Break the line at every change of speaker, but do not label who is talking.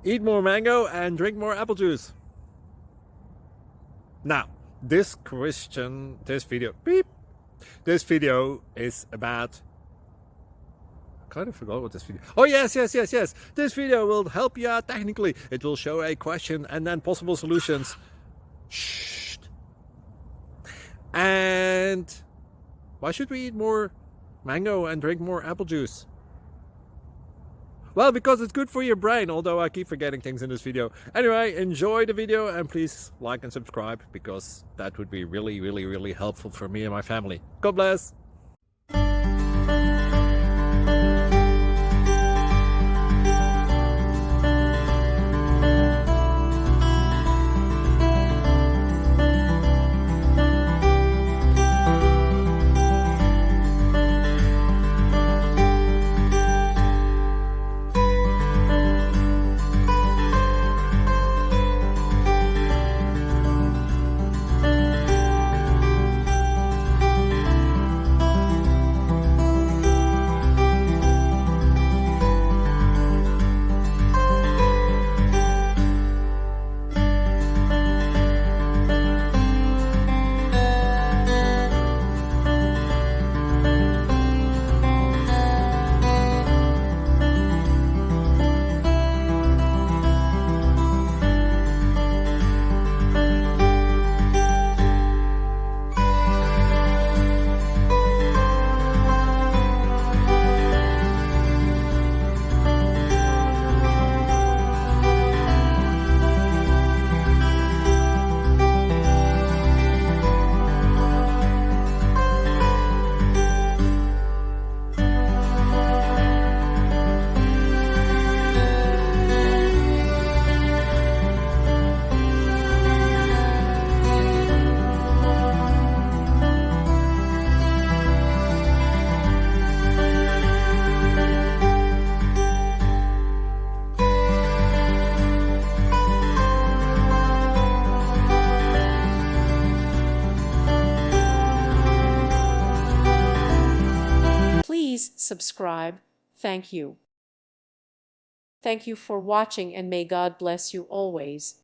Eat more mango and drink more apple juice. Now, this video is about, I kind of forgot what this video. Oh, yes. This video will help you out technically. It will show a question and then possible solutions. Shh. And why should we eat more mango and drink more apple juice? Well, because it's good for your brain, although I keep forgetting things in this video. Anyway, enjoy the video and please like and subscribe, because that would be really helpful for me and my family. God bless.
Please subscribe. Thank you. Thank you for watching, and may God bless you always.